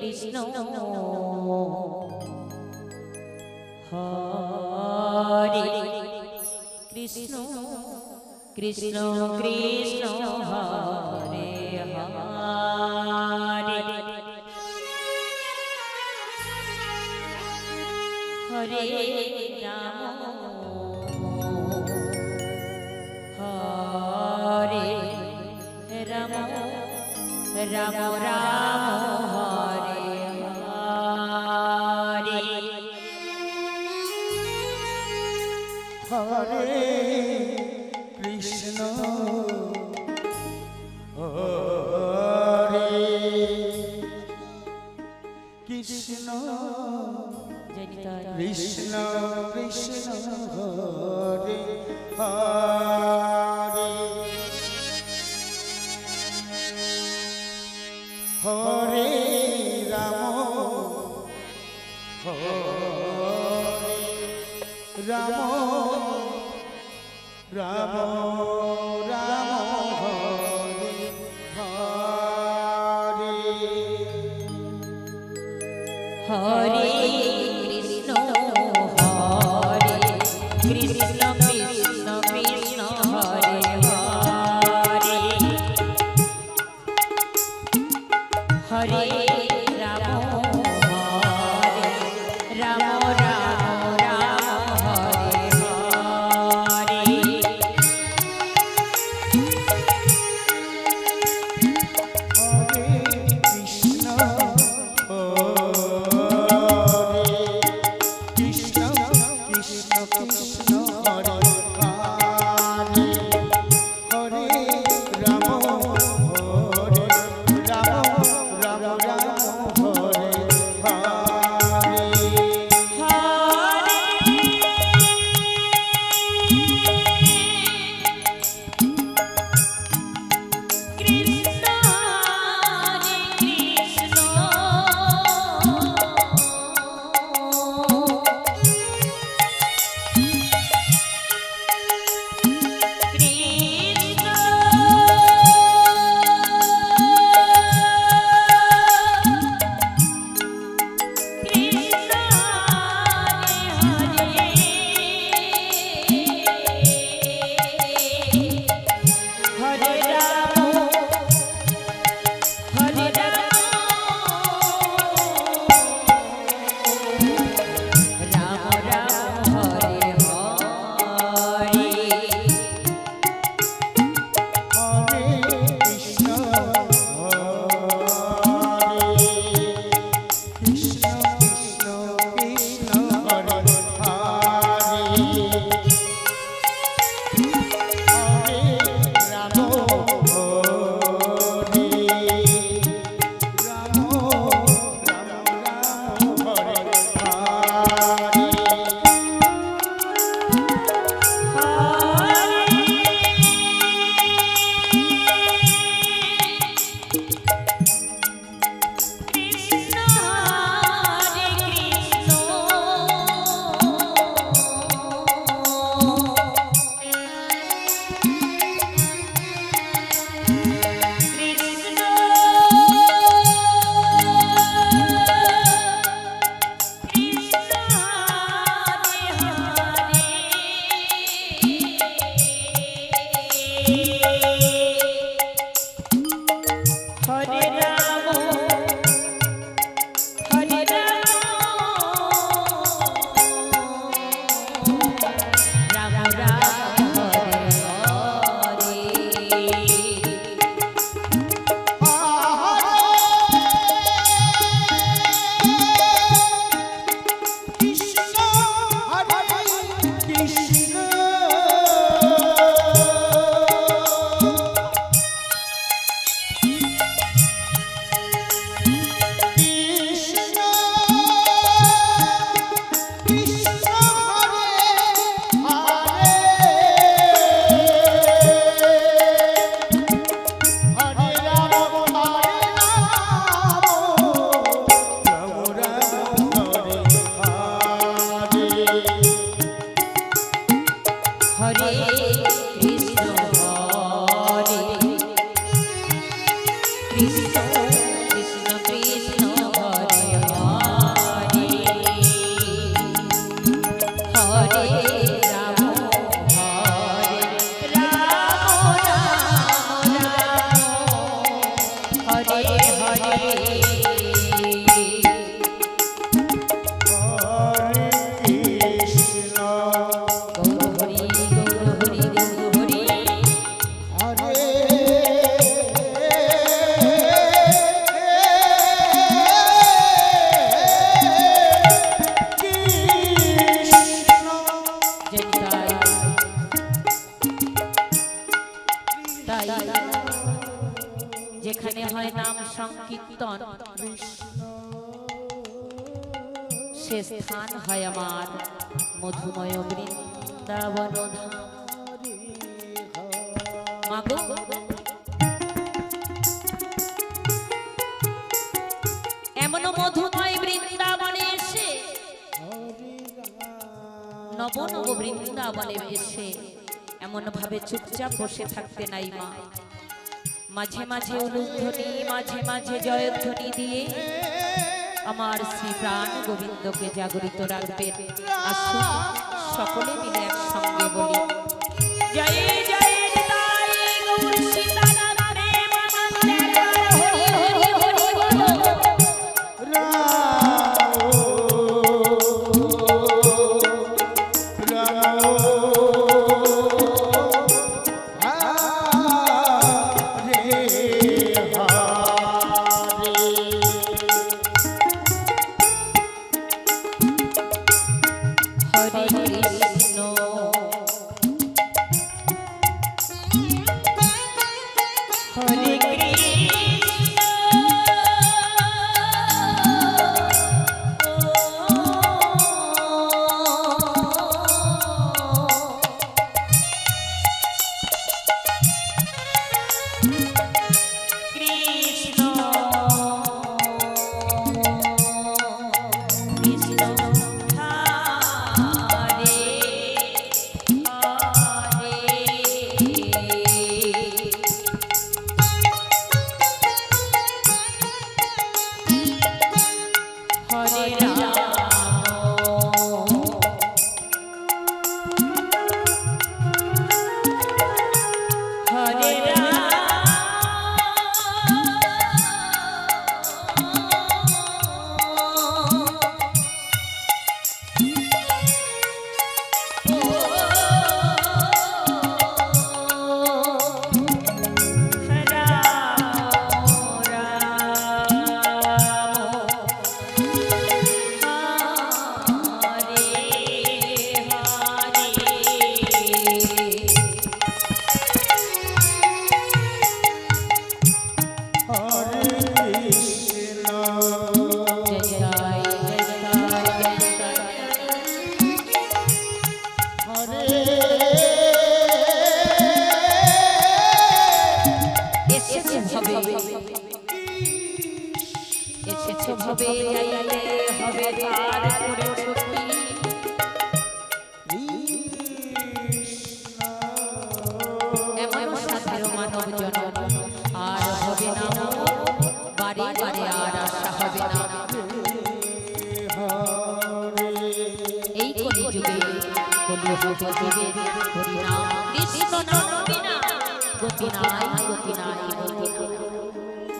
কৃষ্ণ হরে কৃষ্ণ কৃষ্ণ কৃষ্ণ হরে হরে হরে রাম হরে রাম রাম রাম হরে হরে হরে কৃষ্ণ হরে কৃষ্ণ কৃষ্ণ কৃষ্ণ হরে হরে হরে রাম হরে রাম রাম রাম হরে হরে হরে কৃষ্ণ হরে কৃষ্ণ কৃষ্ণ কৃষ্ণ হরে হরে হরে রাম হরে রাম রাম রাম হরে হরে হরে কৃষ্ণ কৃষ্ণ কৃষ্ণ কৃষ্ণ হরে হরে হরে রাম রাম রাম কীর্তন সে স্থান হয় আমার মধুময় বৃন্দাবন ধাম। মাগো এমন মধুময় বৃন্দাবনে এসে নব নব বৃন্দাবনে এসে এমন ভাবে চুপচাপ বসে থাকতে নাই মা। মাঝে মাঝে উলুধ্বনি মাঝে মাঝে জয়ধ্বনি দিয়ে আমার শ্রী প্রাণ গোবিন্দকে জাগরিত রাখবেন। আসুন সকলে মিলে একসঙ্গে বলি জয় জয় নিতাই গৌর সীতারাম প্রেমানন্দে হরি হরি হরি বলো।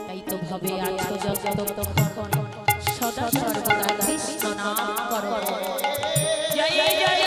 তাই তো ভবে আছো যতক্ষণ সদা সর্বদা কৃষ্ণ নাম করো। জয় জয়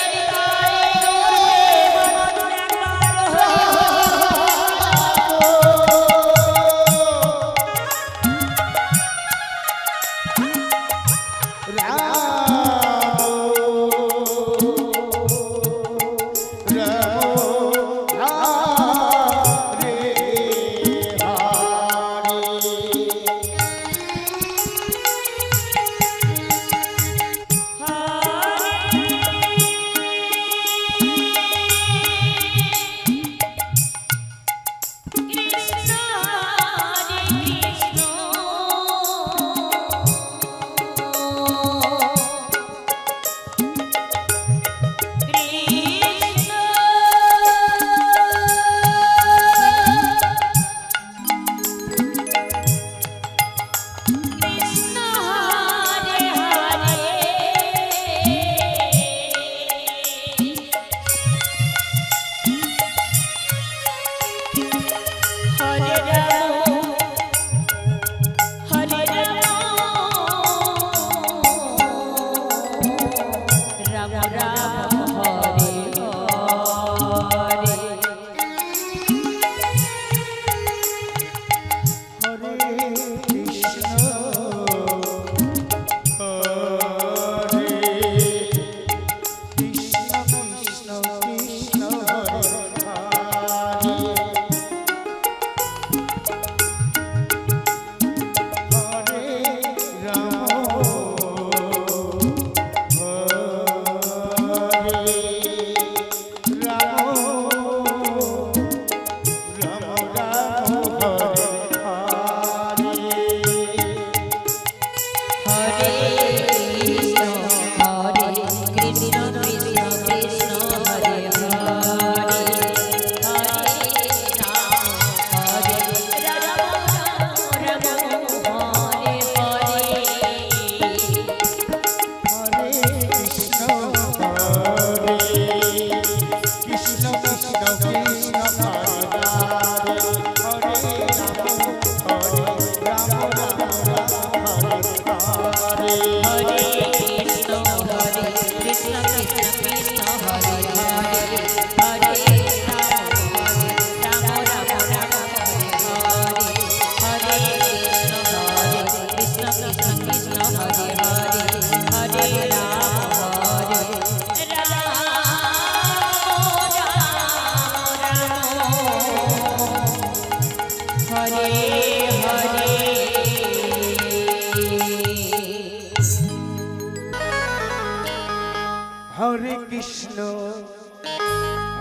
হরে কৃষ্ণ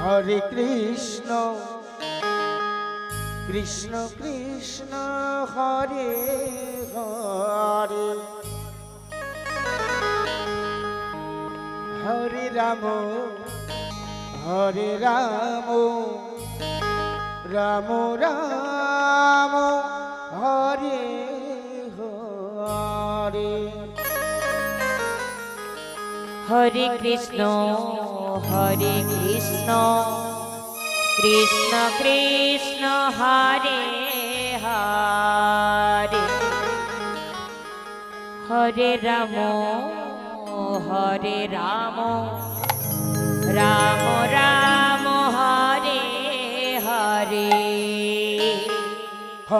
হরে কৃষ্ণ কৃষ্ণ কৃষ্ণ হরে হরে হরে রাম হরে রাম রাম হরে হরে হরে কৃষ্ণ হরে কৃষ্ণ কৃষ্ণ কৃষ্ণ হরে হরে হরে রাম রাম হরে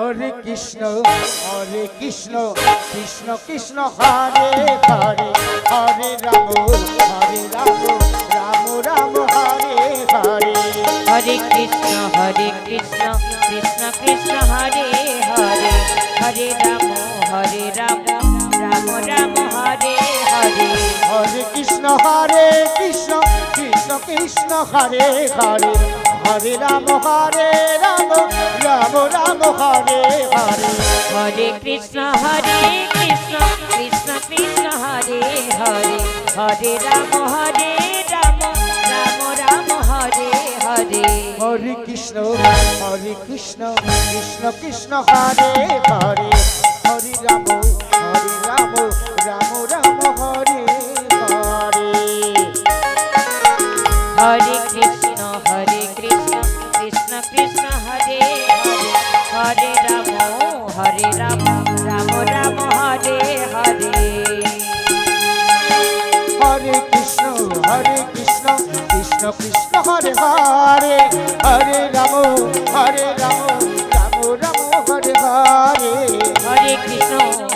হরে কৃষ্ণ হরে কৃষ্ণ কৃষ্ণ কৃষ্ণ হরে হরে হরে রাম রাম রাম হরে হরে হরে কৃষ্ণ হরে কৃষ্ণ কৃষ্ণ কৃষ্ণ হরে হরে হরে রাম হরে হরে হরে কৃষ্ণ হরে কৃষ্ণ কৃষ্ণ কৃষ্ণ হরে হরে হরে রাম রাম রাম হরে হরে হরে কৃষ্ণ কৃষ্ণ কৃষ্ণ হরে হরে হরে রাম রাম রাম হরে হরে হরে কৃষ্ণ কৃষ্ণ কৃষ্ণ হরে হরে হরে রাম রাম রাম হরে হরে হরে কৃষ্ণ কৃষ্ণ কৃষ্ণ হরে হরে হরে রাম রাম রাম হরে হরে হরে কৃষ্ণ কৃষ্ণ কৃষ্ণ হরে হরে হরে রাম রাম রাম হরে হরে হরে কৃষ্ণ কৃষ্ণ কৃষ্ণ হরে হরে হরে রাম রাম রাম হরে হরে হরে কৃষ্ণ কৃষ্ণ কৃষ্ণ হরে হরে হরে রাম রাম রাম হরে হরে হরে কৃষ্ণ কৃষ্ণ কৃষ্ণ হরে হরে হরে রাম রাম রাম হরে হরে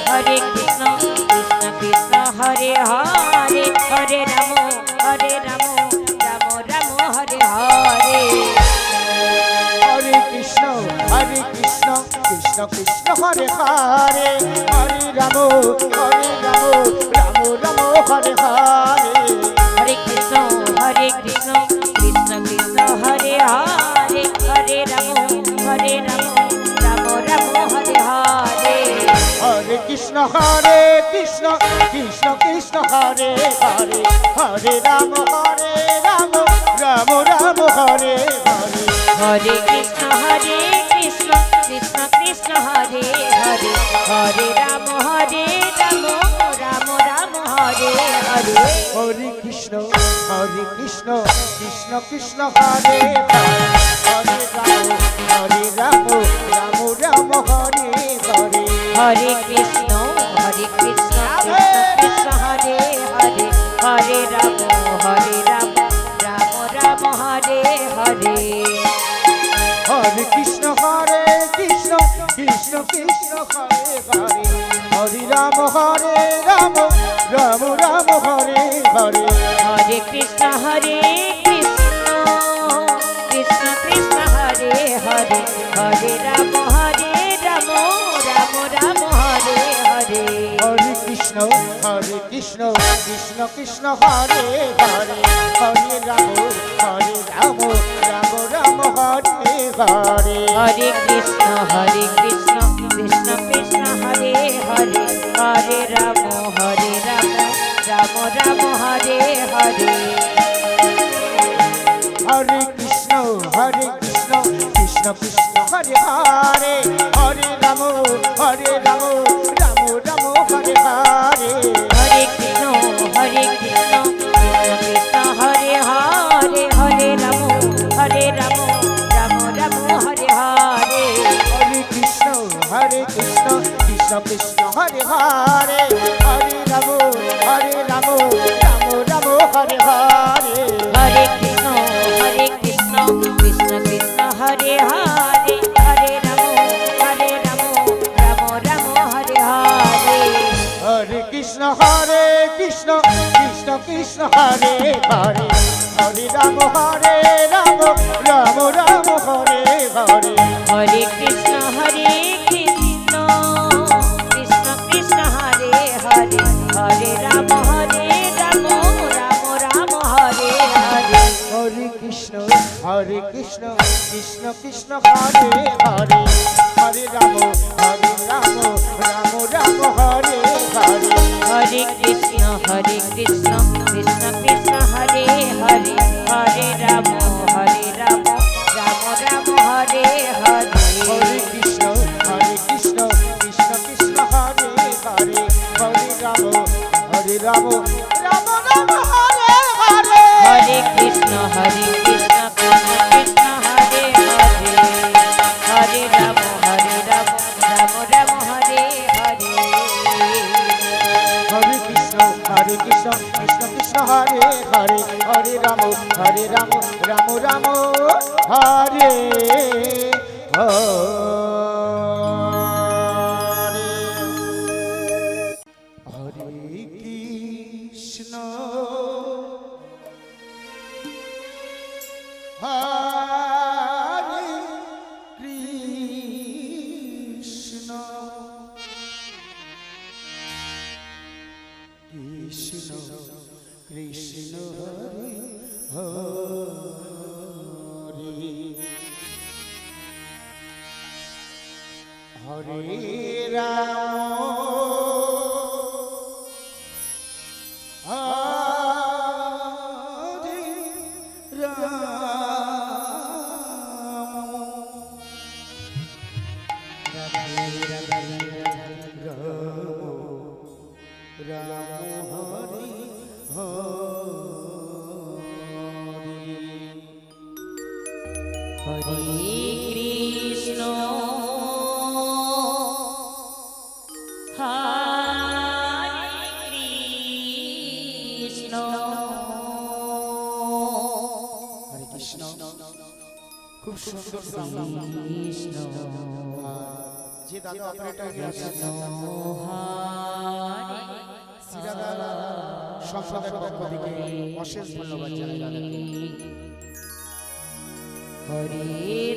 হরে কৃষ্ণ কৃষ্ণ কৃষ্ণ হরে হরে হরে রাম রাম রাম হরে হরে হরে কৃষ্ণ কৃষ্ণ কৃষ্ণ হরে হরে হরে রাম রাম রাম হরে হরে হরে কৃষ্ণ কৃষ্ণ কৃষ্ণ হরে হরে হরে রাম রাম রাম হরে হরে হরে কৃষ্ণ কৃষ্ণ কৃষ্ণ হরে হরে হরে রাম রাম রাম হরে হরে হরে কৃষ্ণ কৃষ্ণ কৃষ্ণ হরে হরে হরে রাম রাম রাম হরে হরে হরে কৃষ্ণ কৃষ্ণ কৃষ্ণ হরে হরে হরে রাম রাম রাম হরে হরে হরে কৃষ্ণ কৃষ্ণ কৃষ্ণ হরে হরে হরে রাম রাম হরে হরে হরে কৃষ্ণ কৃষ্ণ কৃষ্ণ হরে হরে হরে রাম রাম রাম হরে হরে হরে কৃষ্ণ কৃষ্ণ কৃষ্ণ হরে হরে হরে রাম রাম রাম হরে হরে হরে কৃষ্ণ কৃষ্ণ কৃষ্ণ হরে হরে হরে রাম রাম রাম হরে হরে হরে কৃষ্ণ কৃষ্ণ কৃষ্ণ হরে হরে হরে রাম রাম রাম হরে হরে হরে কৃষ্ণ কৃষ্ণ কৃষ্ণ হরে হরে হরে রাম রাম হরে হরে হরে কৃষ্ণ কৃষ্ণ কৃষ্ণ হরে হরে হরে রাম রাম রাম হরে হরে হরে কৃষ্ণ কৃষ্ণ কৃষ্ণ হরে হরে হরে রাম রাম রাম হরে হরে হরে কৃষ্ণ কৃষ্ণ কৃষ্ণ হরে হরে হরে রাম রাম রাম হরে হরে হরে কৃষ্ণ কৃষ্ণ কৃষ্ণ হরে হরে হরে রাম রাম রাম হরে হরে হরে কৃষ্ণ কৃষ্ণ কৃষ্ণ হরে হরে হরে রাম রাম রাম হরে হরে হরে কৃষ্ণ কৃষ্ণ কৃষ্ণ হরে হরে হরে রাম রাম রাম হরে হরে হরে কৃষ্ণ কৃষ্ণ কৃষ্ণ হরে হরে হরে রাম রাম রাম হরে হরে হরে কৃষ্ণ কৃষ্ণ কৃষ্ণ হরে হরে হরে রাম রাম রাম হরে হরে হরে কৃষ্ণ কৃষ্ণ কৃষ্ণ হরে হরে হরে রাম রাম রাম হরে হরে হরে কৃষ্ণ কৃষ্ণ কৃষ্ণ হরে হরে হরে রাম রাম হরে হরে হরে কৃষ্ণ কৃষ্ণ কৃষ্ণ হরে হরে হরে রাম রাম হরে হরে কৃষ্ণ হরে কৃষ্ণ কৃষ্ণ কৃষ্ণ হরে হরে হরে রাম হরে রাম হরে হরে কৃষ্ণ হরে কৃষ্ণ হরে কৃষ্ণ খুব সুন্দর কৃষ্ণ যে দাদা অপারেটর গেছেন হরে সিরাদা সম্প্রদায়ের পক্ষ থেকে অশেষ ধন্যবাদ জানাই দাদাকে হরে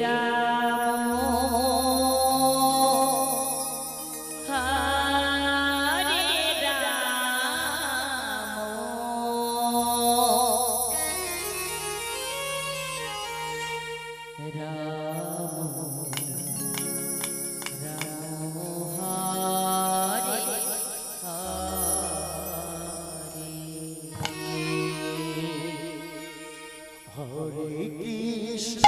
রাম হরে হরে কৃষ্ণ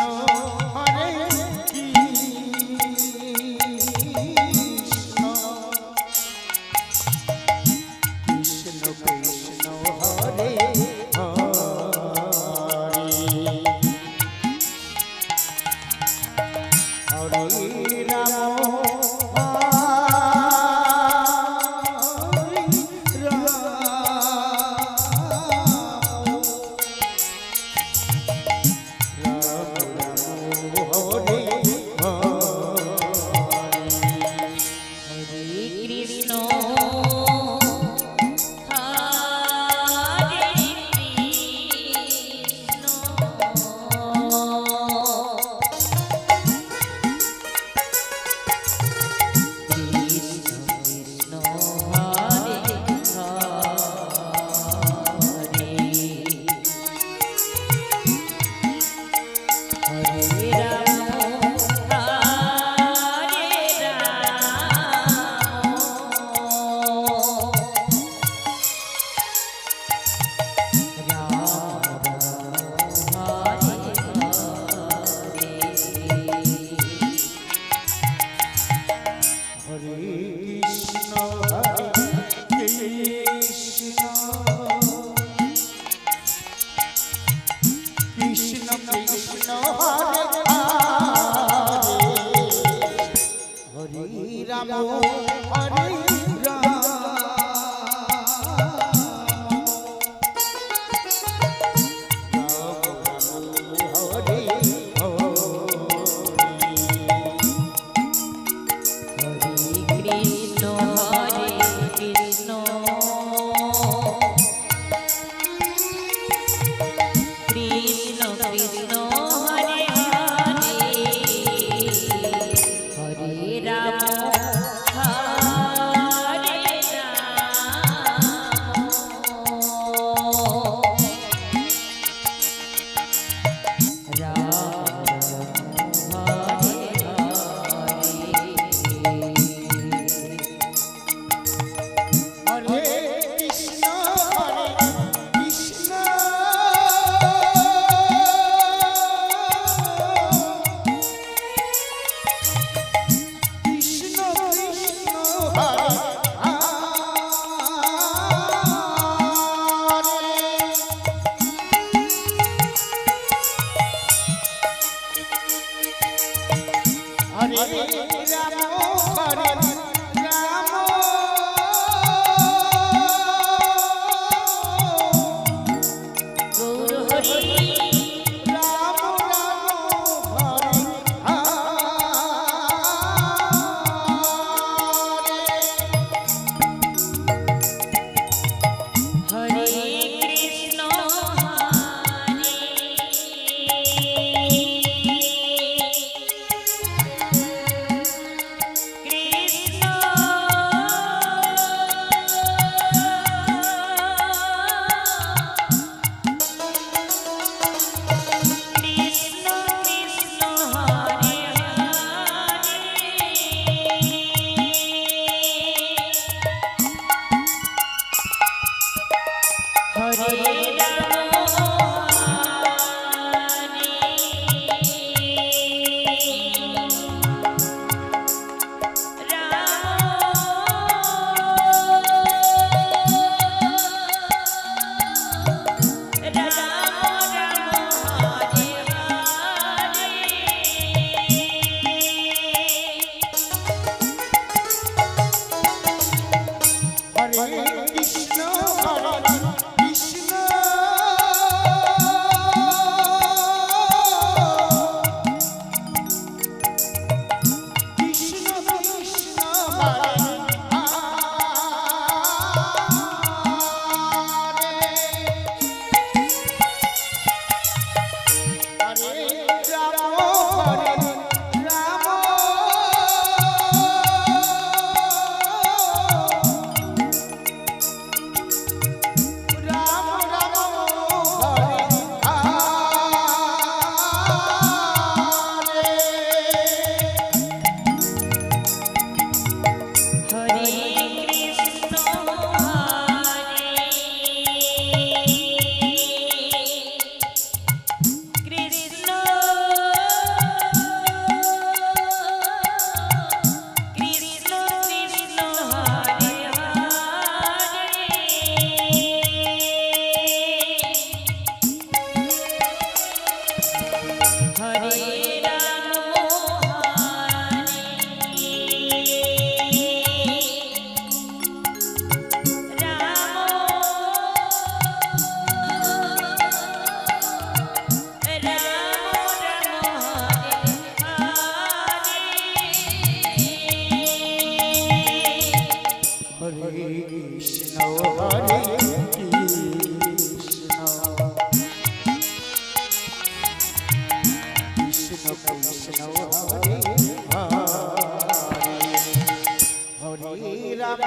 হরে কৃষ্ণ কৃষ্ণ কৃষ্ণ কৃষ্ণ হরে হরে রাম হরে রাম গৌর হরি রাম রাম হরে হরে কৃষ্ণ হরে কৃষ্ণ কৃষ্ণ কৃষ্ণ হরে হরে হরে হরে কৃষ্ণ হরে কৃষ্ণ কৃষ্ণ কৃষ্ণ হরে হরে রাম হরে রাম রাম রাম হরে হরে কৃষ্ণ হরে কৃষ্ণ কৃষ্ণ কৃষ্ণ হরে হরে হরে রাম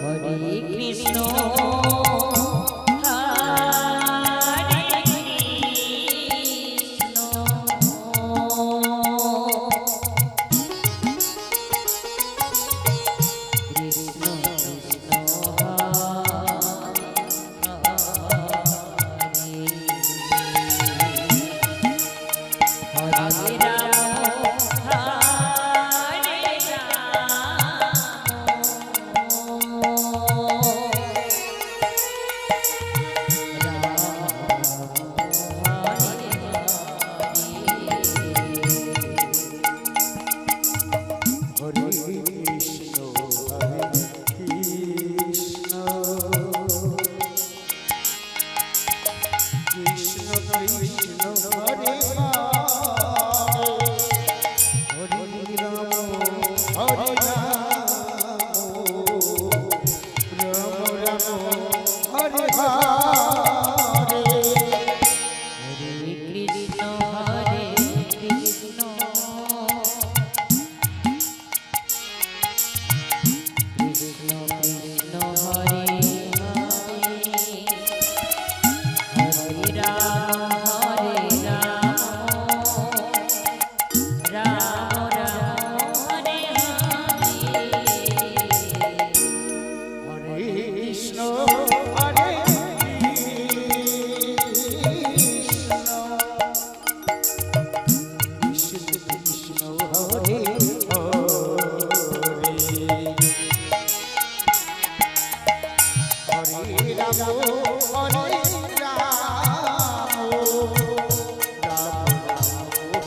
হরে কৃষ্ণ হরে কৃষ্ণ কৃষ্ণ কৃষ্ণ হরে হরে হরে রাম হরে রাম রাম হরে হরে কৃষ্ণ হরে রাম রাম রাম হরে হরে কৃষ্ণ হরে কৃষ্ণ কৃষ্ণ হরে হরে রাম হরে রাম রাম রাম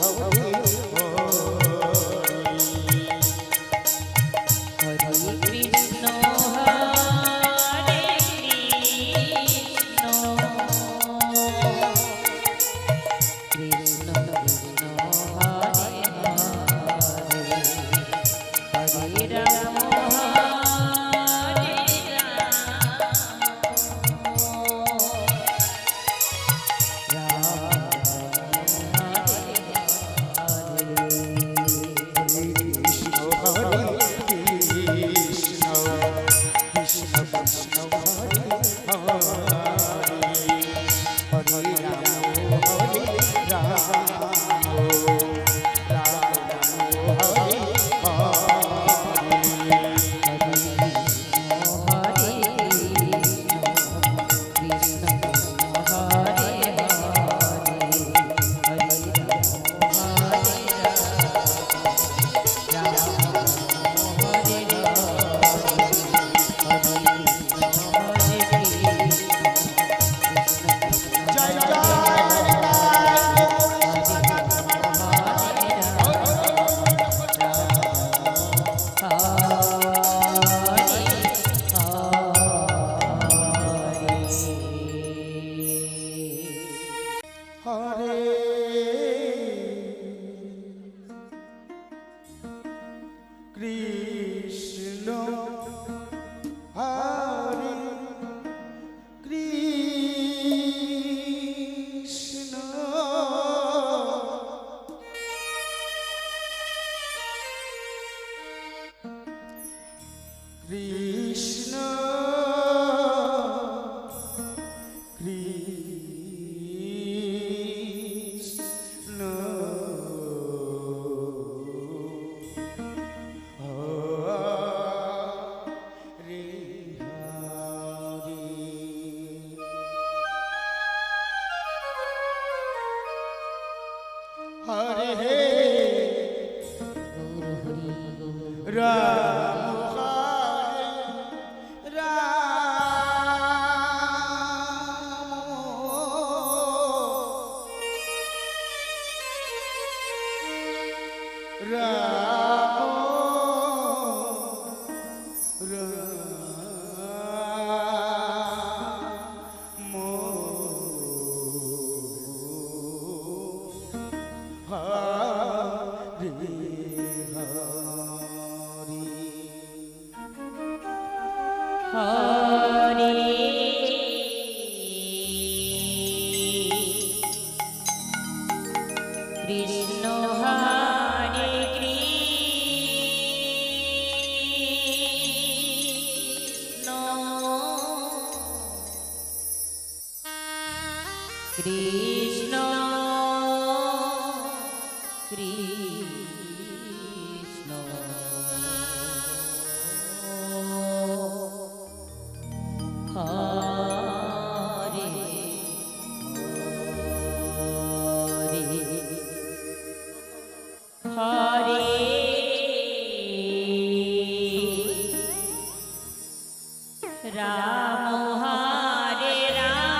হরে হরে কৃষ্ণ হরে কৃষ্ণ কৃষ্ণ কৃষ্ণ হরে হরে রাম কৃষ্ণ হরে কৃষ্ণ কৃষ্ণ কৃষ্ণ হরে হে রাম হরে রাম রাম হরে হরে কৃষ্ণ হরে কৃষ্ণ কৃষ্ণ কৃষ্ণ হরে হরে হরে রাম হরে রাম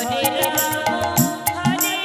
হরে রাম হরে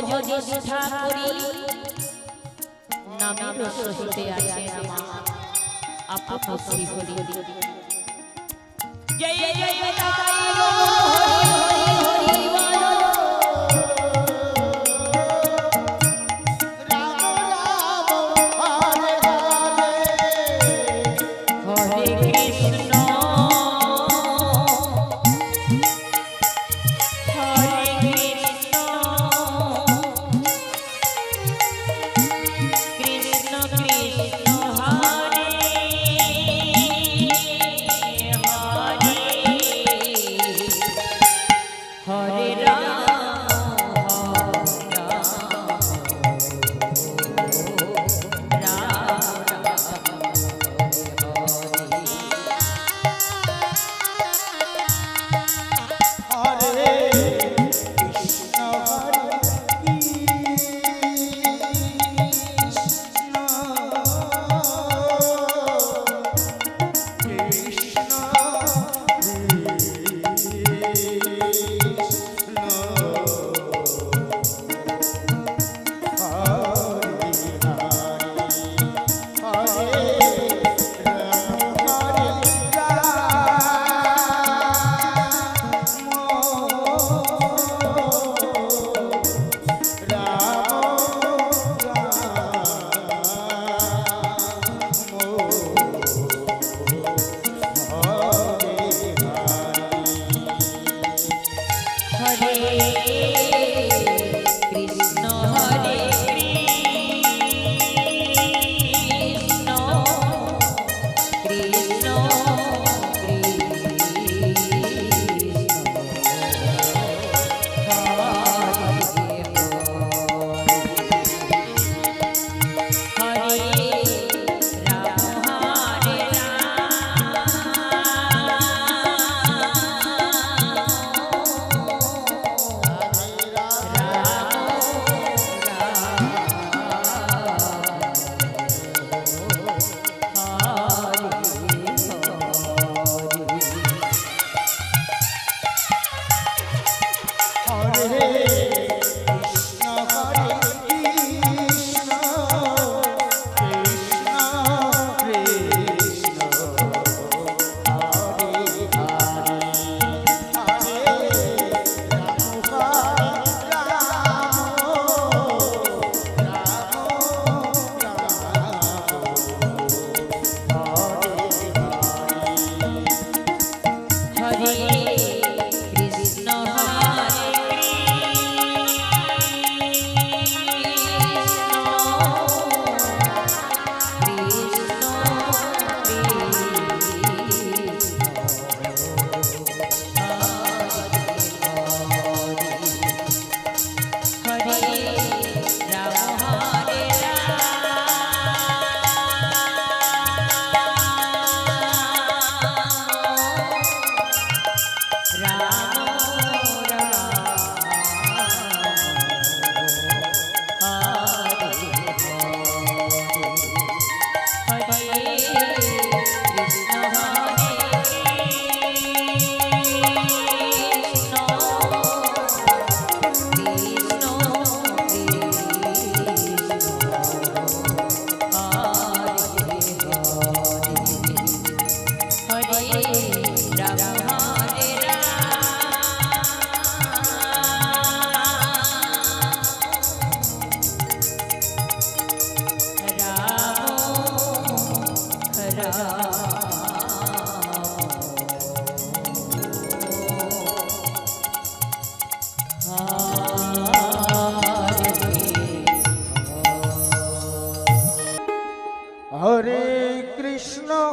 ভজ নিষ্ঠা করি নামের সহিতে আছে আমার আপন শ্রী হরি। জয় জয় দাতাই গো হরি হরি বল।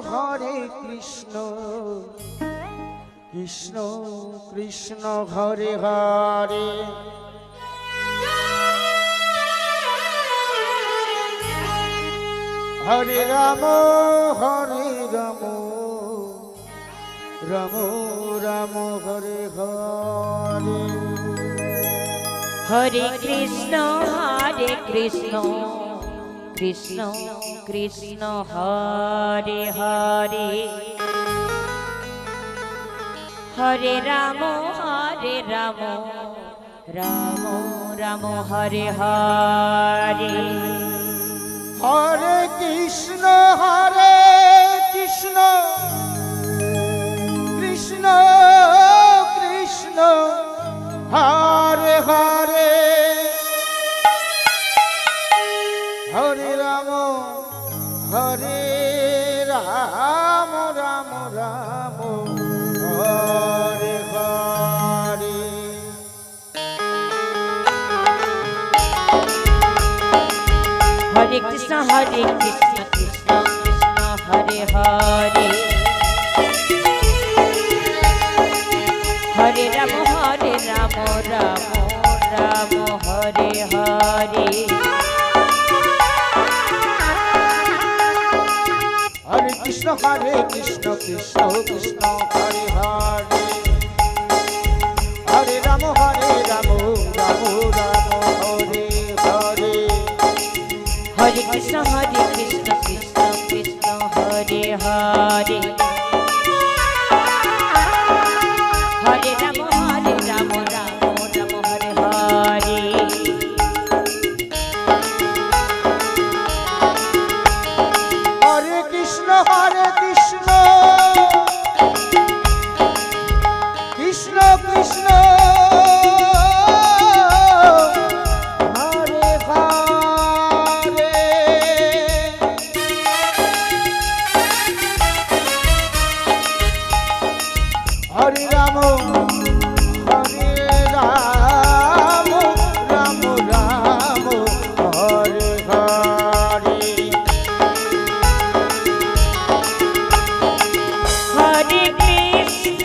হরে কৃষ্ণ কৃষ্ণ কৃষ্ণ হরে হরে হরে রাম রাম রাম হরে হরে হরে কৃষ্ণ কৃষ্ণ কৃষ্ণ হরে হরে হরে রাম রাম রাম হরে হরে হরে কৃষ্ণ হরে কৃষ্ণ কৃষ্ণ কৃষ্ণ হরে হরে হরে রাম হরে রাম রাম রাম হরে হরে হরে কৃষ্ণ কৃষ্ণ কৃষ্ণ হরে হরে হরে রাম রাম রাম হরে হরে হরে কৃষ্ণ কৃষ্ণ কৃষ্ণ হরে হরে হরে রাম রাম রাম হরে হরে হরে কৃষ্ণ কৃষ্ণ কৃষ্ণ হরে হরে হরে রাম রাম রাম হরে হরে হরে কৃষ্ণ কৃষ্ণ কৃষ্ণ কৃষ্ণ হরে হরে হরে রাম হরে রাম রাম রাম হরে হরে হরে কৃষ্ণ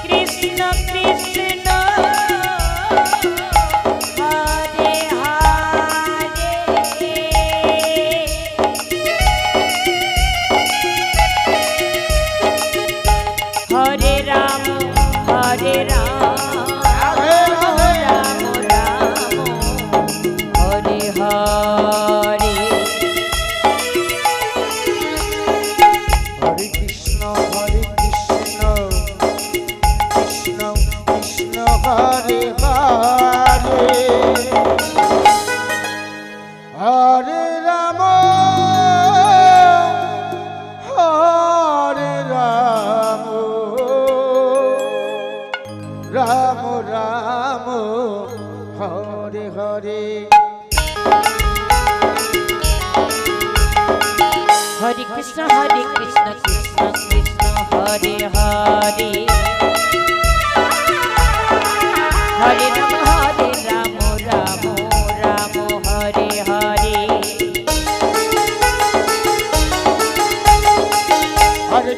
কৃষ্ণ কৃষ্ণ হরে হরে হরে রাম রাধে রাধে রাম রাম হরে হরে হরে কৃষ্ণ কৃষ্ণ কৃষ্ণ কৃষ্ণ হরে হরে হরে রাম হরে রাম রাম রাম হরে হরে হরে কৃষ্ণ কৃষ্ণ কৃষ্ণ হরে হরে হরে রাম রাম রাম হরে হরে হরে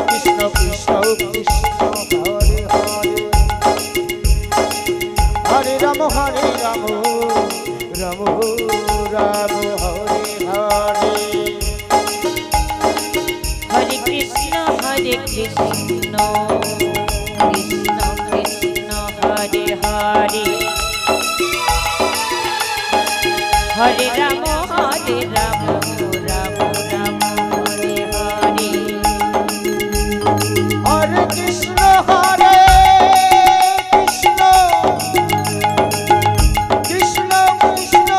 কৃষ্ণ কৃষ্ণ কৃষ্ণ হরে হরে হরে রাম রাম রাম হরে হরে হরে কৃষ্ণ কৃষ্ণ কৃষ্ণ হরে হরে হরে রাম রাম রাম হরে হরে হরে কৃষ্ণ কৃষ্ণ কৃষ্ণ কৃষ্ণ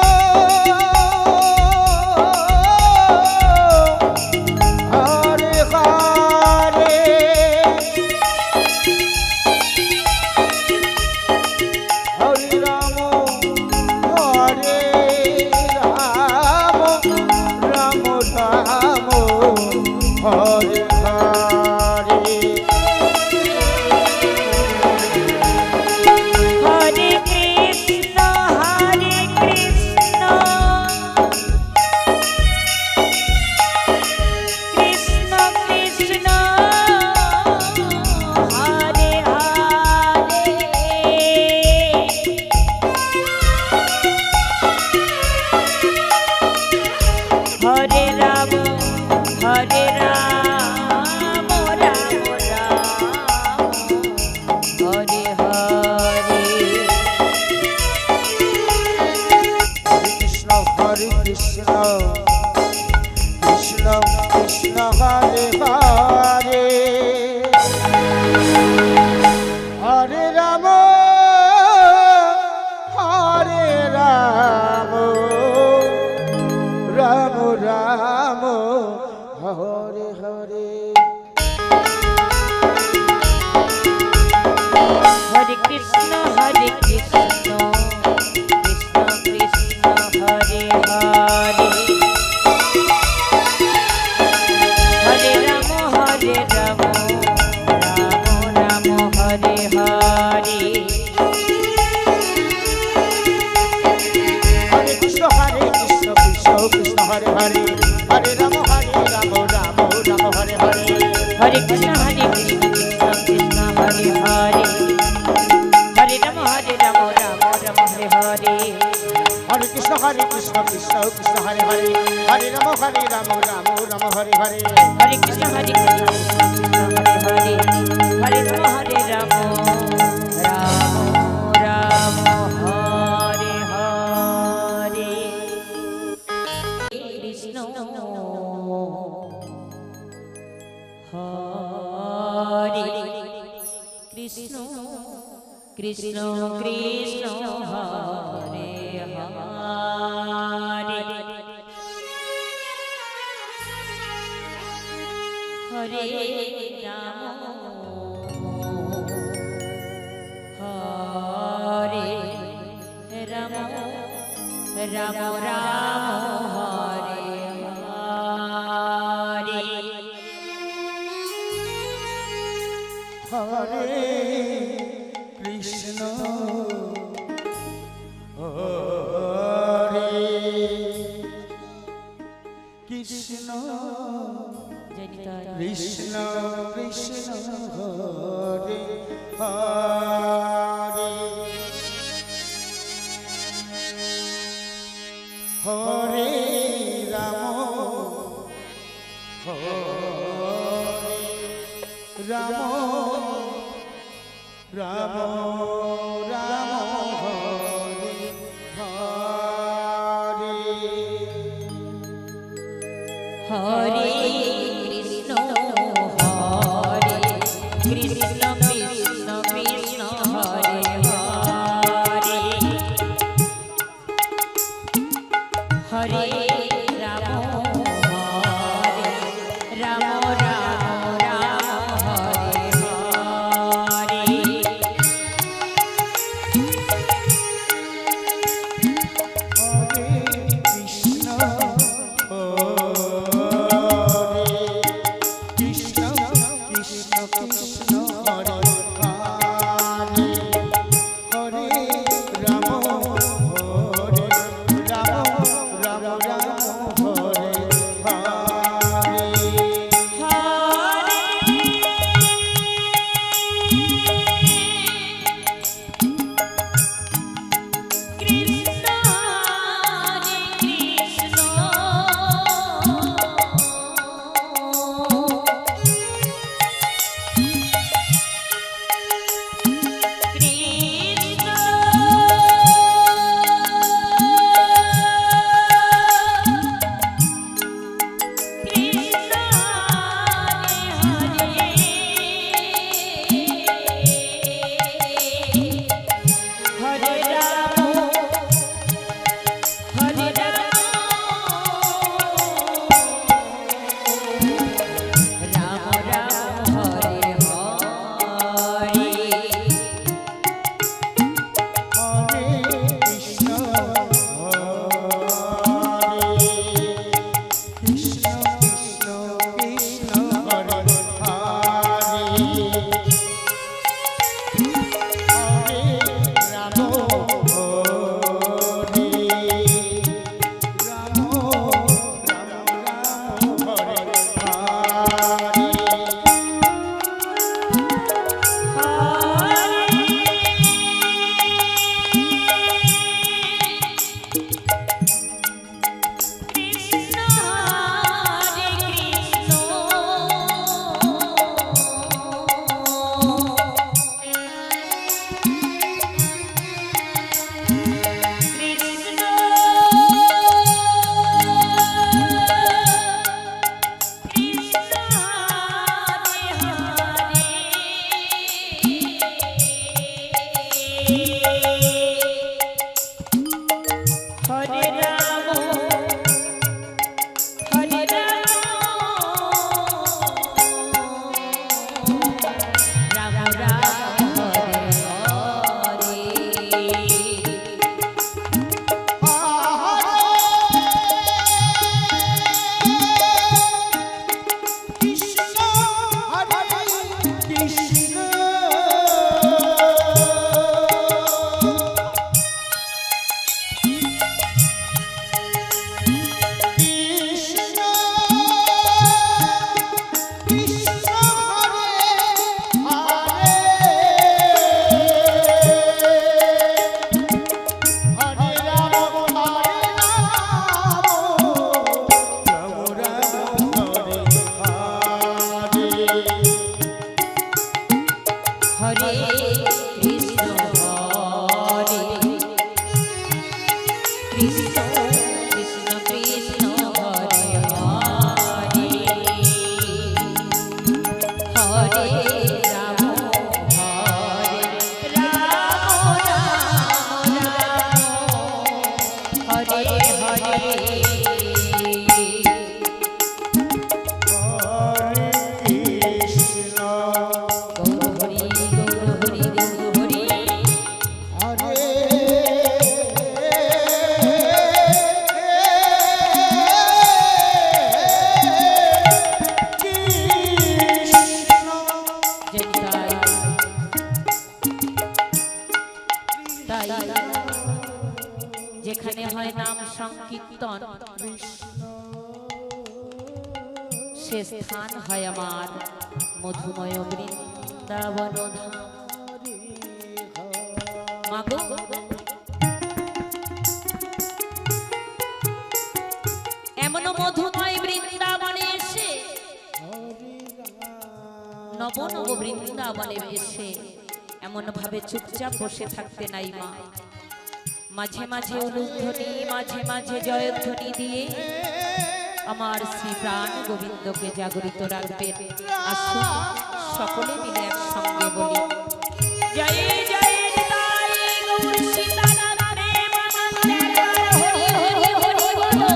হরে হরে হরে রাম হরে রাম রাম হরে হরে হরে কৃষ্ণ কৃষ্ণ কৃষ্ণ হরে হরে হরে রাম রাম রাম হরে হরে হরে কৃষ্ণ কৃষ্ণ কৃষ্ণ হরে হরে হরে রাম রাম রাম হরে হরে হরে কৃষ্ণ কৃষ্ণ কৃষ্ণ হরে হরে হরে রাম রাম রাম হরে হরে হরে কৃষ্ণ কৃষ্ণ হরে হরে হরে রাম রাম রাম হরে হরে কৃষ্ণ হরে কৃষ্ণ কৃষ্ণ কৃষ্ণ হরে হরে হরে রাম হরে রাম রাম রাম হরে হরে হরে কৃষ্ণ হরে কৃষ্ণ কৃষ্ণ কৃষ্ণ হরে হরে হরে রাম হরে রাম রাম রাম হরে হরে হরে কৃষ্ণ হরে কৃষ্ণ কৃষ্ণ কৃষ্ণ হরে হরে হরে রাম হরে রাম রাম রাম হরে হরে হরে কৃষ্ণ কৃষ্ণ কৃষ্ণ কৃষ্ণ হরে হরে হরে রাম হরে রাম রাম রাম হরে হরে কৃষ্ণ কৃষ্ণ কৃষ্ণ হরে হরে হরে রাম হরে যেখানে হয় নাম সংকীর্তন সে স্থান হয় আমার মধুময় বৃন্দাবন ধাম। মাগো এমন মধুময় বৃন্দাবনে এসে নব নব বৃন্দাবনে এসে এমন ভাবে চুপচাপ বসে থাকতে নাই মা। মাঝে মাঝে উলুধ্বনি মাঝে মাঝে জয়ধ্বনি দিয়ে আমার শ্রী প্রাণ গোবিন্দকে জাগরিত রাখবেন। আসুন সকলে মিলে একসঙ্গে বলি জয় জয় নিতাই গৌর সীতারাম প্রেমানন্দে হরি হরি হরি বলো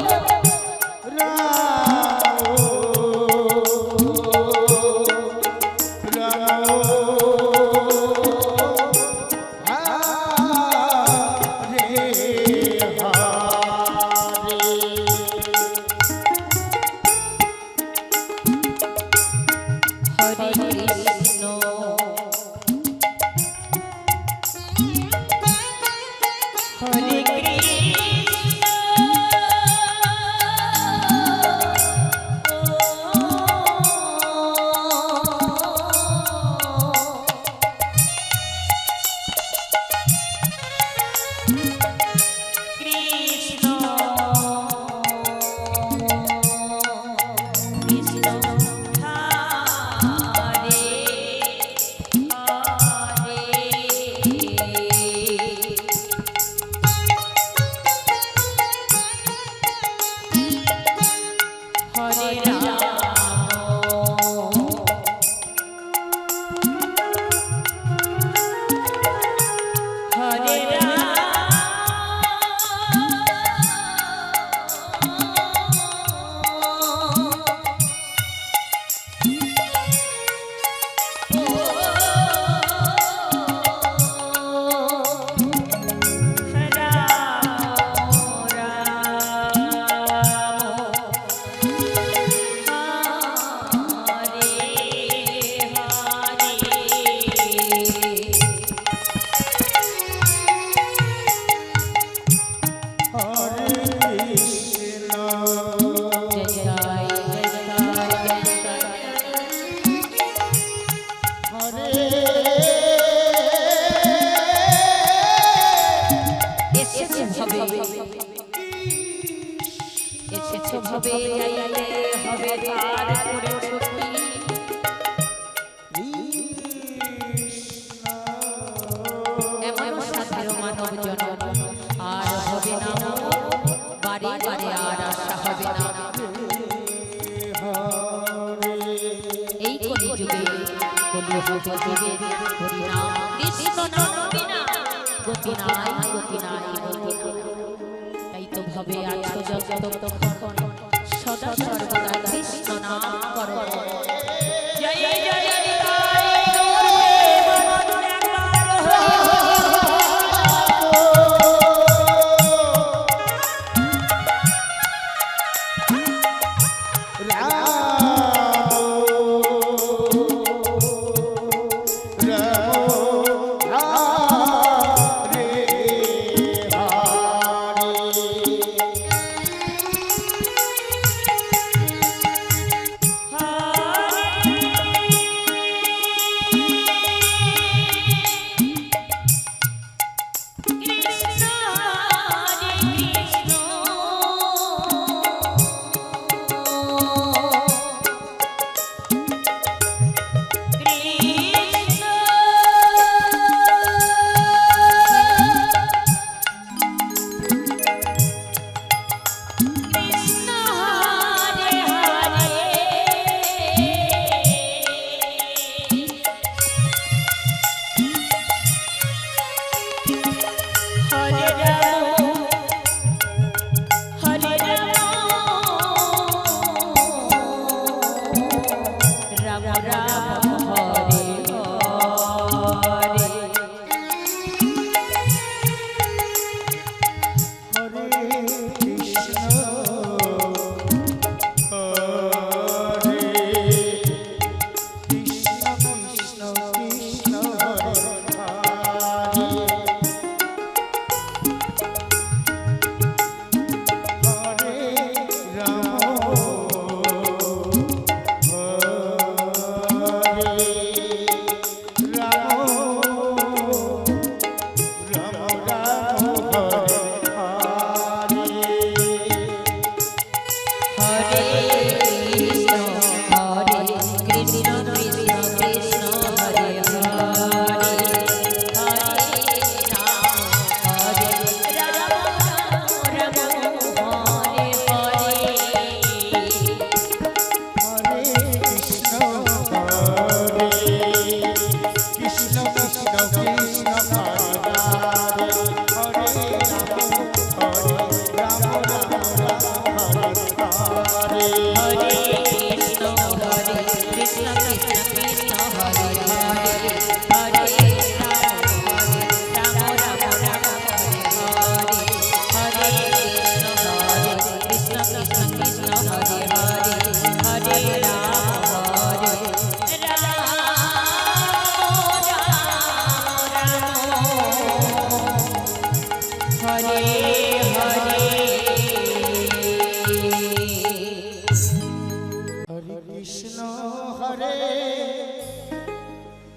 হবে যাইতে হবে তার করে ছুটি এমন সাধের মানব জনম আর হবে না বারে বারে আর আশা হবে না এই কলিযুগে বললে হবে জীবের হরি নাম কৃষ্ণ নাম বিনা গতি নাই গতি নাই গতি নাই তাই তো ভাবে আছো যতক্ষণ সদা সর্বদা কৃষ্ণ নাম করো জয় জয় নিতাই গৌর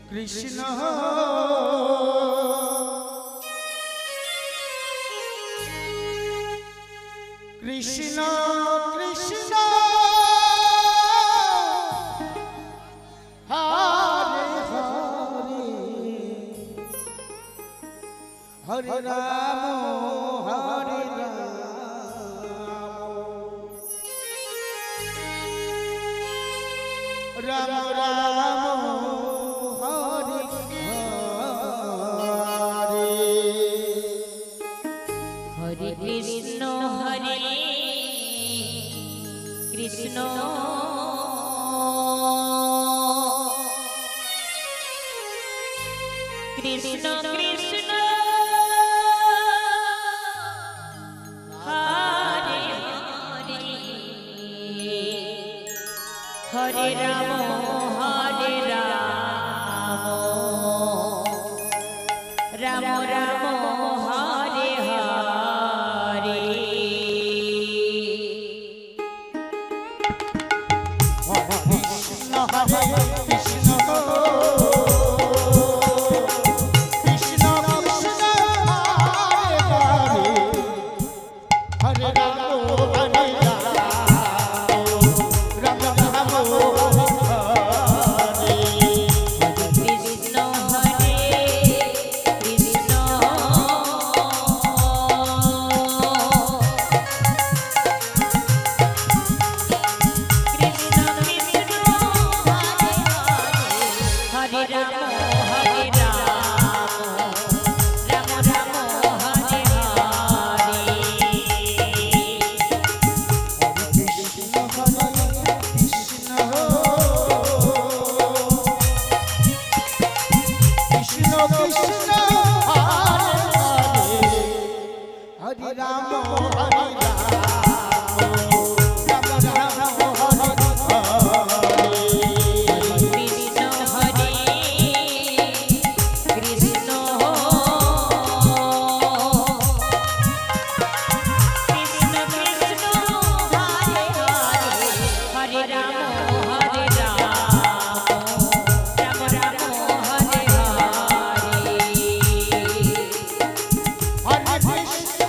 কৃষ্ণ কৃষ্ণ কৃষ্ণ হরে হরে হরে রাম হরে রাম রাম হরে হরে কৃষ্ণ হরে কৃষ্ণ কৃষ্ণ কৃষ্ণ হরে হরে হরে রাম হরে রাম রাম রাম হরে হরে কৃষ্ণ হরে কৃষ্ণ কৃষ্ণ কৃষ্ণ হরে হরে হরে রাম হরে রাম রাম রাম হরে কৃষ্ণ হরে কৃষ্ণ কৃষ্ণ কৃষ্ণ হরে হরে হরে রাম হরে রাম রাম রাম হরে হরে কৃষ্ণ হরে কৃষ্ণ কৃষ্ণ কৃষ্ণ হরে হরে রাম হরে রাম রাম রাম হরে কৃষ্ণ হরে কৃষ্ণ কৃষ্ণ কৃষ্ণ হরে হরে হরে রাম হরে রাম রাম রাম হরে হরে হরে কৃষ্ণ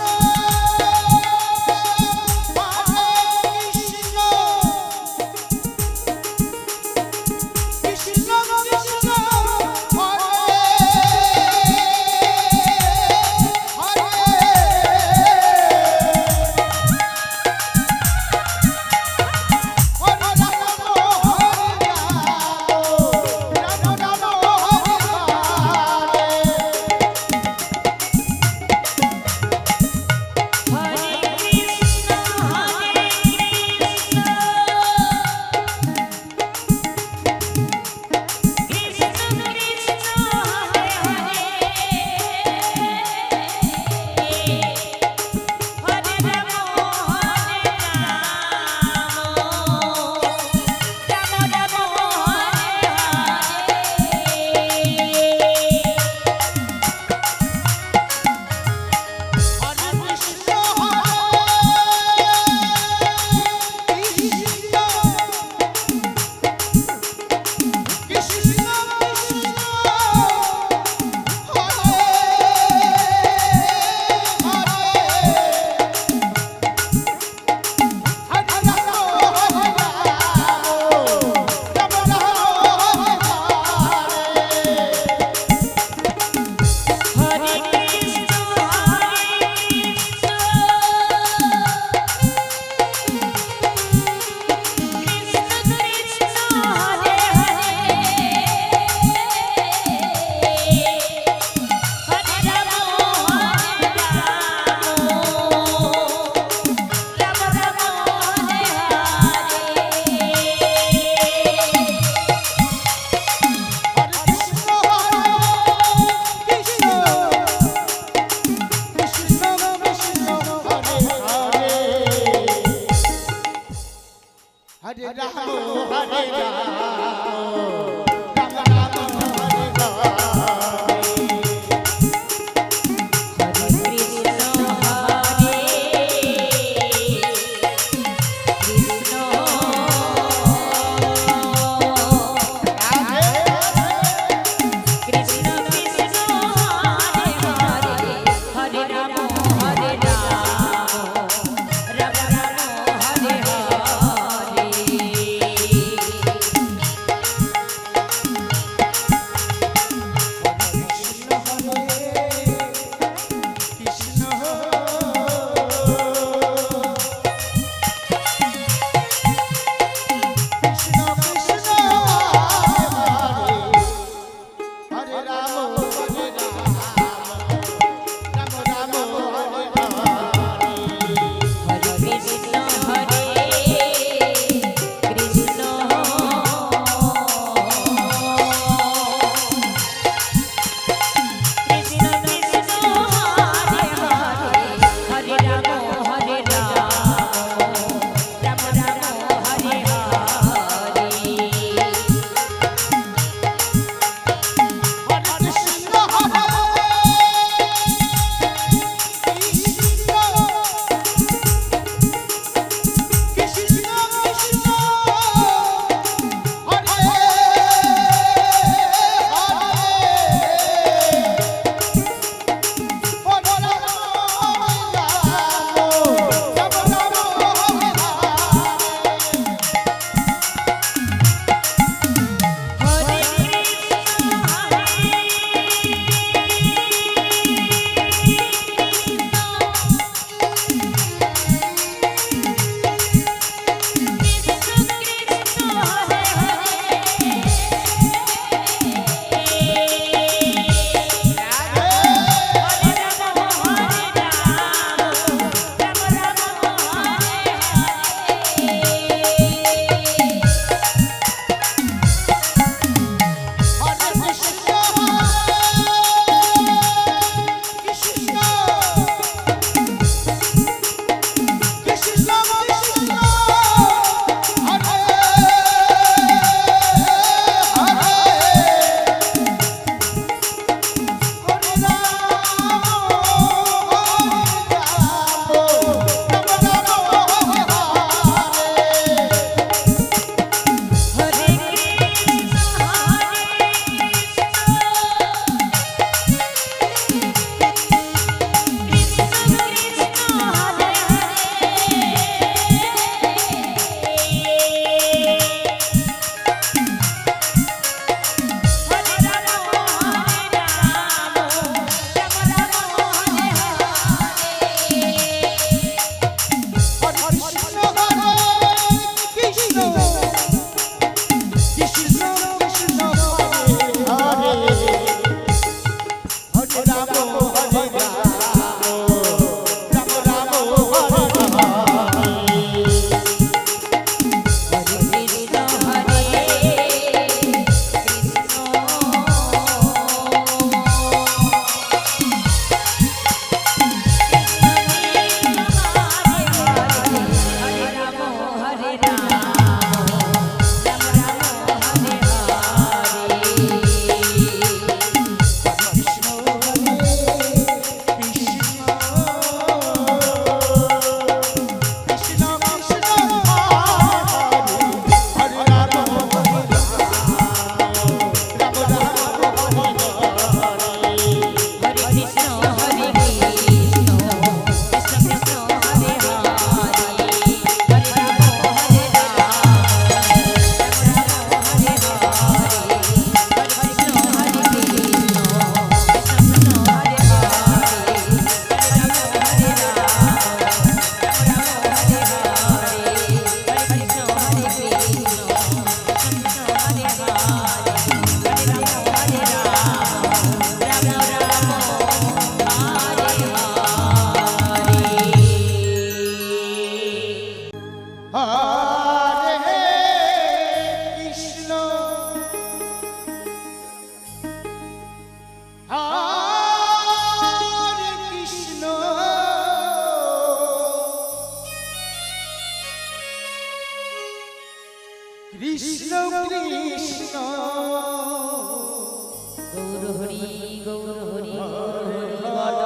গৌর হরি গৌর হরি গৌর হরি বল।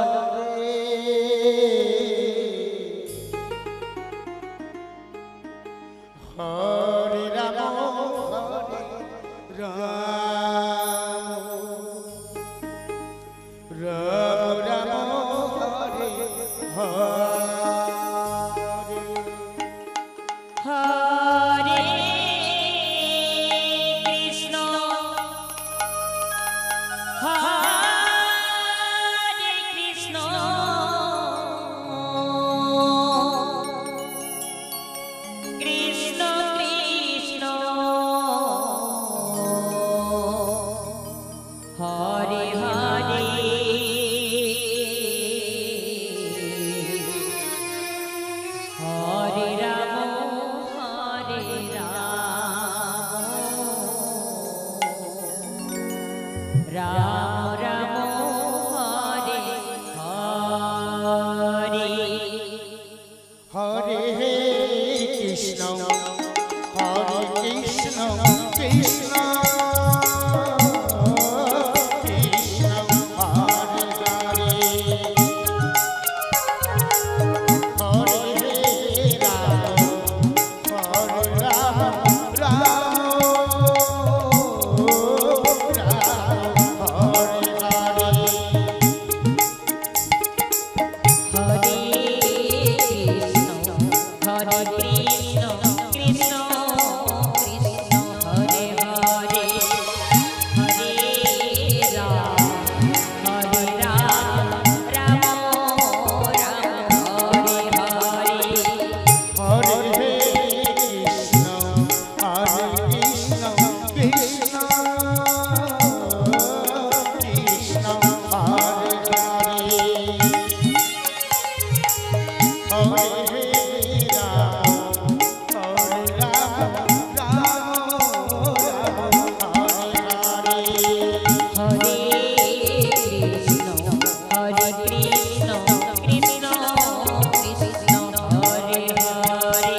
হরে রাম রাম রাম রাম হরে হরে হরে কৃষ্ণ হরে কৃষ্ণ কৃষ্ণ কৃষ্ণ হরে হরে হরে রাম হরে রাম রাম রাম হরে হরে। হরে কৃষ্ণ হরে কৃষ্ণ কৃষ্ণ কৃষ্ণ হরে হরে হরে রাম হরে রাম রাম রাম হরে হরে হরে কৃষ্ণ হরে কৃষ্ণ কৃষ্ণ কৃষ্ণ হরে হরে হরে রাম রাম রাম হরে হরে। হরে কৃষ্ণ হরে কৃষ্ণ কৃষ্ণ কৃষ্ণ হরে হরে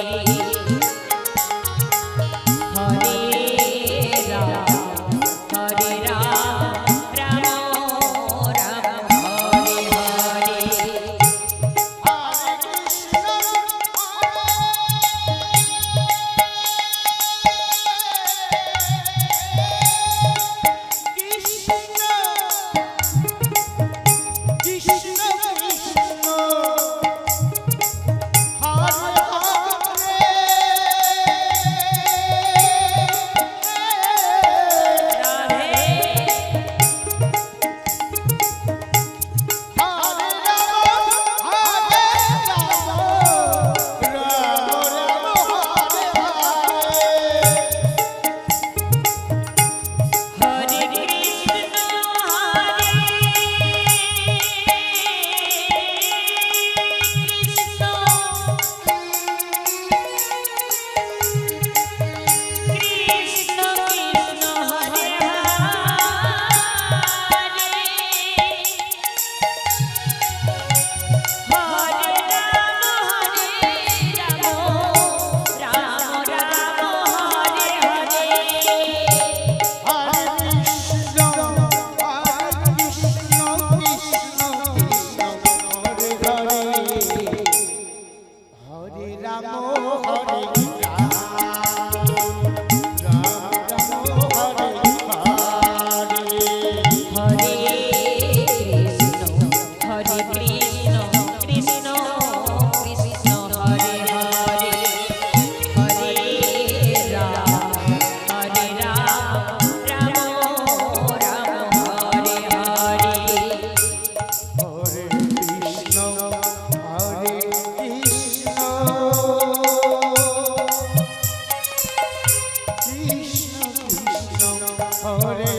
হরে রাম রাম হরে হরে হরে কৃষ্ণ কৃষ্ণ কৃষ্ণ হরে হরে হরে রাম রাম রাম হরে হরে। হরে কৃষ্ণ কৃষ্ণ কৃষ্ণ হরে হরে রাম রাম হরে হরে। হরে রাম হরে রাম রাম হরে হরে হরে কৃষ্ণ কৃষ্ণ কৃষ্ণ হরে হরে হরে রাম রাম রাম হরে হরে। হরে কৃষ্ণ হরে কৃষ্ণ কৃষ্ণ কৃষ্ণ হরে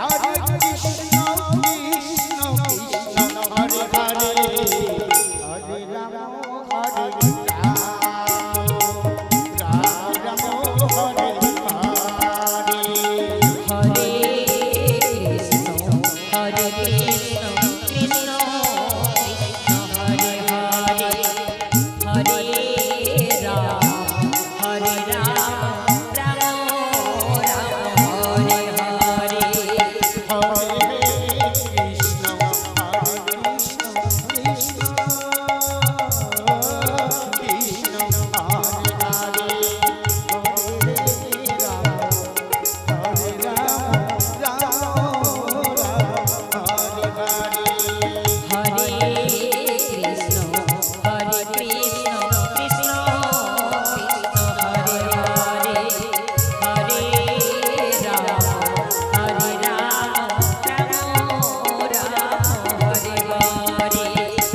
হরে কৃষ্ণ কৃষ্ণ কৃষ্ণ হরে হরে হরে রাম হরে রাম রাম রাম হরে হরে হরে কৃষ্ণ হরে কৃষ্ণ কৃষ্ণ কৃষ্ণ হরে হরে হরে রাম হরে রাম রাম রাম হরে হরে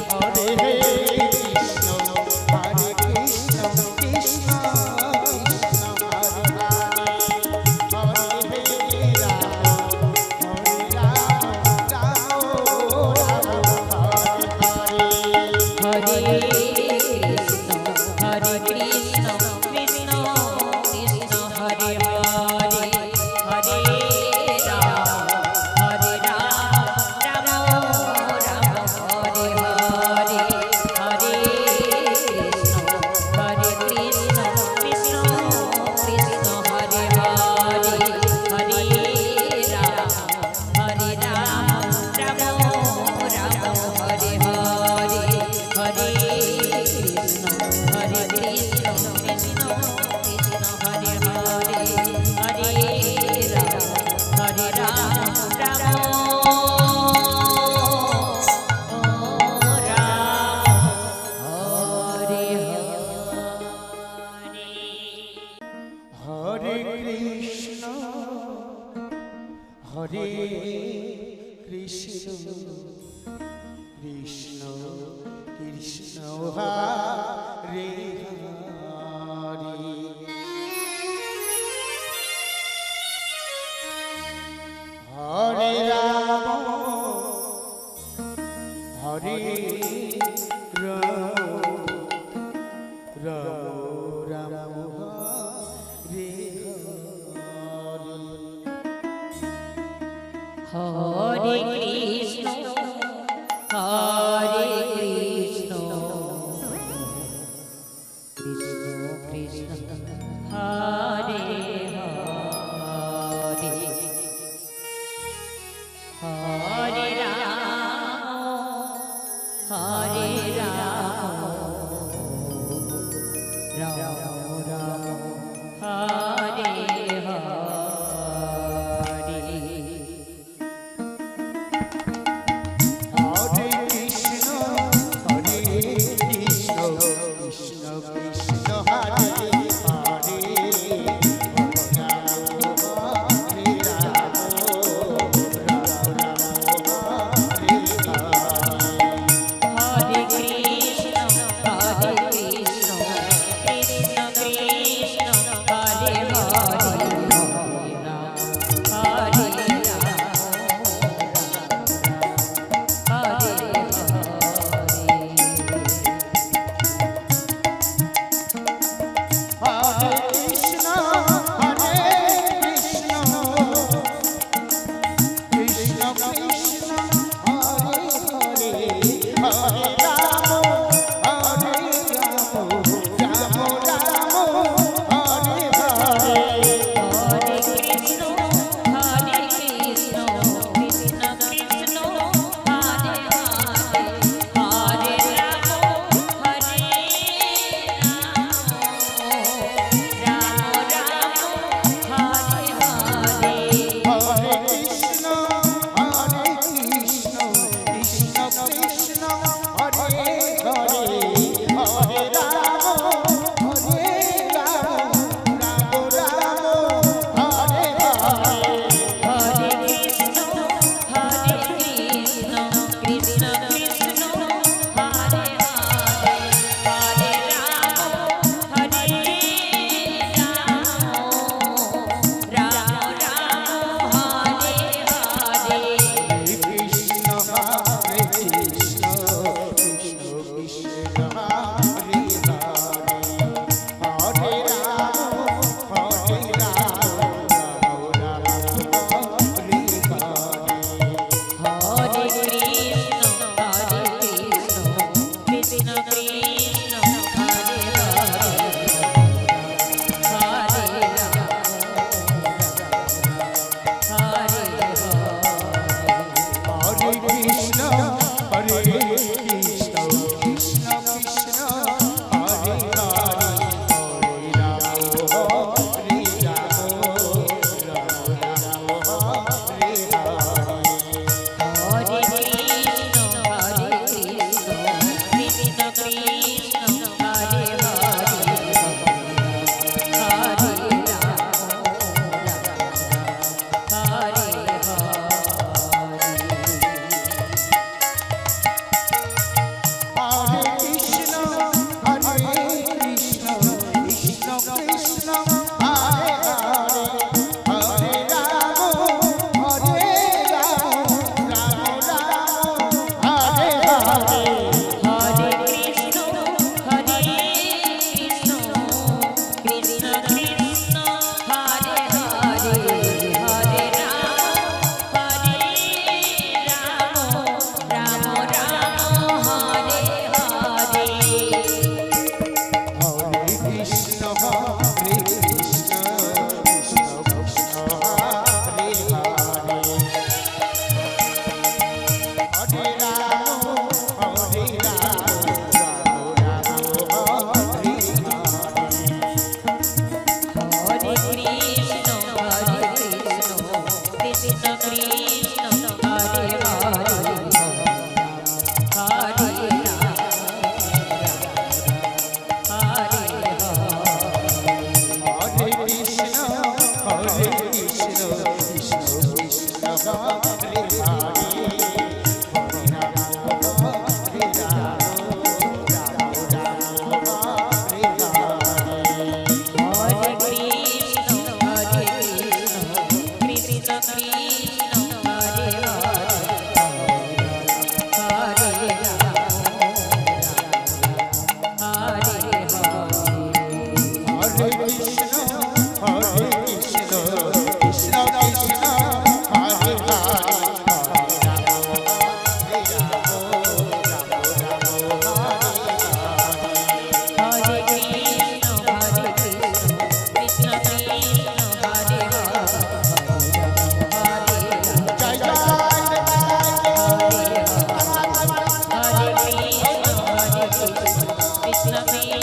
হরে কৃষ্ণ হরে কৃষ্ণ কৃষ্ণ কৃষ্ণ হরে হরে রাম হরে রাম রাম রাম হরে হরে কৃষ্ণ হরে কৃষ্ণ কৃষ্ণ কৃষ্ণ হরে হরে হরে রাম হরে রাম হরে হরে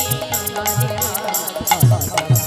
हमारे हाथ